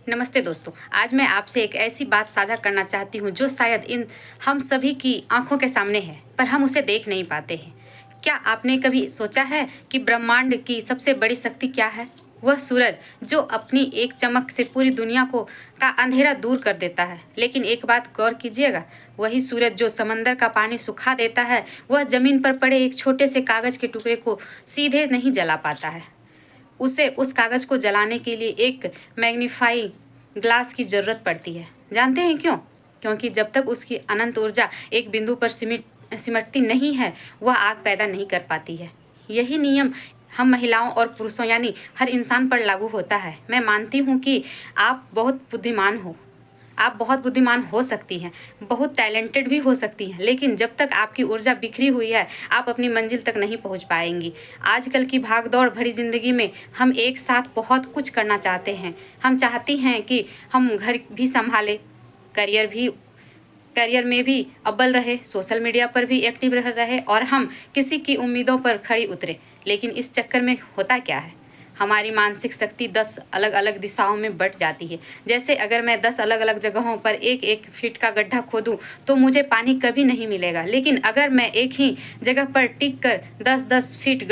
नमस्ते दोस्तों। आज मैं आपसे एक ऐसी बात साझा करना चाहती हूँ जो शायद इन हम सभी की आंखों के सामने है, पर हम उसे देख नहीं पाते हैं। क्या आपने कभी सोचा है कि ब्रह्मांड की सबसे बड़ी शक्ति क्या है? वह सूरज जो अपनी एक चमक से पूरी दुनिया का अंधेरा दूर कर देता है। लेकिन एक बात गौर कीजिएगा, वही सूरज जो समंदर का पानी सुखा देता है, वह जमीन पर पड़े एक छोटे से कागज के टुकड़े को सीधे नहीं जला पाता है। उसे उस कागज़ को जलाने के लिए एक मैग्नीफाइंग ग्लास की ज़रूरत पड़ती है। जानते हैं क्यों? क्योंकि जब तक उसकी अनंत ऊर्जा एक बिंदु पर सिमटती नहीं है, वह आग पैदा नहीं कर पाती है। यही नियम हम महिलाओं और पुरुषों यानी हर इंसान पर लागू होता है। मैं मानती हूँ कि आप बहुत बुद्धिमान हो सकती हैं, बहुत टैलेंटेड भी हो सकती हैं, लेकिन जब तक आपकी ऊर्जा बिखरी हुई है, आप अपनी मंजिल तक नहीं पहुंच पाएंगी। आजकल की भागदौड़ भरी ज़िंदगी में हम एक साथ बहुत कुछ करना चाहते हैं। हम चाहती हैं कि हम घर भी संभालें, करियर में भी अव्वल रहे, सोशल मीडिया पर भी एक्टिव रहे और हम किसी की उम्मीदों पर खड़ी उतरे। लेकिन इस चक्कर में होता क्या है, हमारी मानसिक शक्ति 10 अलग अलग दिशाओं में बट जाती है। जैसे अगर मैं 10 अलग अलग जगहों पर एक एक फीट का गड्ढा खोदूं तो मुझे पानी कभी नहीं मिलेगा। लेकिन अगर मैं एक ही जगह पर टिक कर 10 फीट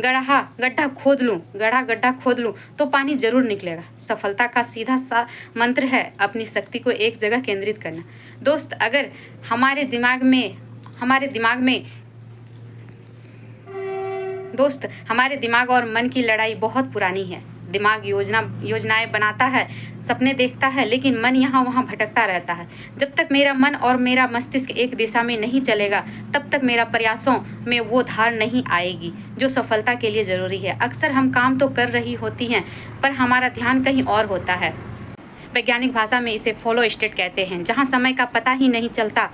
गड्ढा खोद लूँ तो पानी जरूर निकलेगा। सफलता का सीधा सा मंत्र है अपनी शक्ति को एक जगह केंद्रित करना। दोस्त, अगर हमारे दिमाग और मन की लड़ाई बहुत पुरानी है। दिमाग योजनाएं बनाता है, सपने देखता है, लेकिन मन यहाँ वहाँ भटकता रहता है। जब तक मेरा मन और मेरा मस्तिष्क एक दिशा में नहीं चलेगा, तब तक मेरा प्रयासों में वो धार नहीं आएगी जो सफलता के लिए ज़रूरी है। अक्सर हम काम तो कर रही होती हैं, पर हमारा ध्यान कहीं और होता है। वैज्ञानिक भाषा में इसे फ्लो स्टेट कहते हैं, जहाँ समय का पता ही नहीं चलता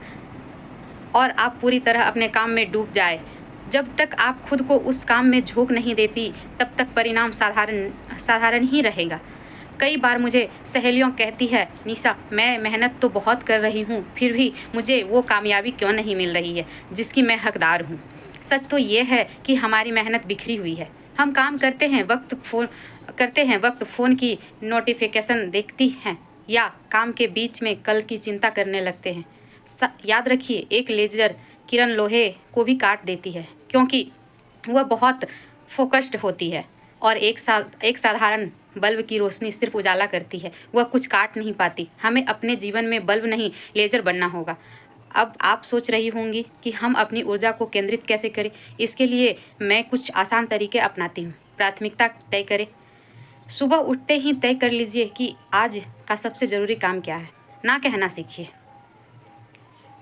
और आप पूरी तरह अपने काम में डूब जाए। जब तक आप खुद को उस काम में झोंक नहीं देती, तब तक परिणाम साधारण ही रहेगा। कई बार मुझे सहेलियों कहती है, निशा, मैं मेहनत तो बहुत कर रही हूँ, फिर भी मुझे वो कामयाबी क्यों नहीं मिल रही है जिसकी मैं हकदार हूँ। सच तो ये है कि हमारी मेहनत बिखरी हुई है। हम काम करते हैं, वक्त फ़ोन की नोटिफिकेशन देखती हैं या काम के बीच में कल की चिंता करने लगते हैं। याद रखिए, एक लेज़र किरण लोहे को भी काट देती है, क्योंकि वह बहुत फोकस्ड होती है, और एक साधारण बल्ब की रोशनी सिर्फ उजाला करती है, वह कुछ काट नहीं पाती। हमें अपने जीवन में बल्ब नहीं, लेज़र बनना होगा। अब आप सोच रही होंगी कि हम अपनी ऊर्जा को केंद्रित कैसे करें। इसके लिए मैं कुछ आसान तरीके अपनाती हूँ। प्राथमिकता तय करें। सुबह उठते ही तय कर लीजिए कि आज का सबसे ज़रूरी काम क्या है। ना कहना सीखिए।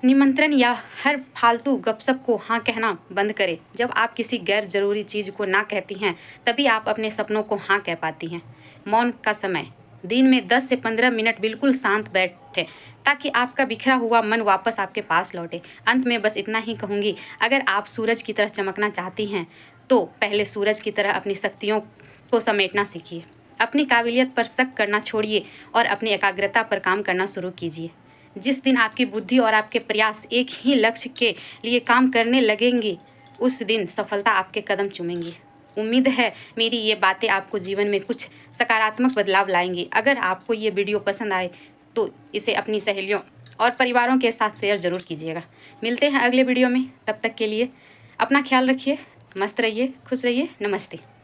निमंत्रण या हर फालतू गपशप को हाँ कहना बंद करें। जब आप किसी गैर ज़रूरी चीज़ को ना कहती हैं, तभी आप अपने सपनों को हाँ कह पाती हैं। मौन का समय, दिन में 10 से 15 मिनट बिल्कुल शांत बैठें, ताकि आपका बिखरा हुआ मन वापस आपके पास लौटे। अंत में बस इतना ही कहूँगी, अगर आप सूरज की तरह चमकना चाहती हैं, तो पहले सूरज की तरह अपनी शक्तियों को समेटना सीखिए। अपनी काबिलियत पर शक करना छोड़िए और अपनी एकाग्रता पर काम करना शुरू कीजिए। जिस दिन आपकी बुद्धि और आपके प्रयास एक ही लक्ष्य के लिए काम करने लगेंगे, उस दिन सफलता आपके कदम चूमेंगी। उम्मीद है मेरी ये बातें आपको जीवन में कुछ सकारात्मक बदलाव लाएंगी। अगर आपको ये वीडियो पसंद आए तो इसे अपनी सहेलियों और परिवारों के साथ शेयर ज़रूर कीजिएगा। मिलते हैं अगले वीडियो में, तब तक के लिए अपना ख्याल रखिए, मस्त रहिए, खुश रहिए। नमस्ते।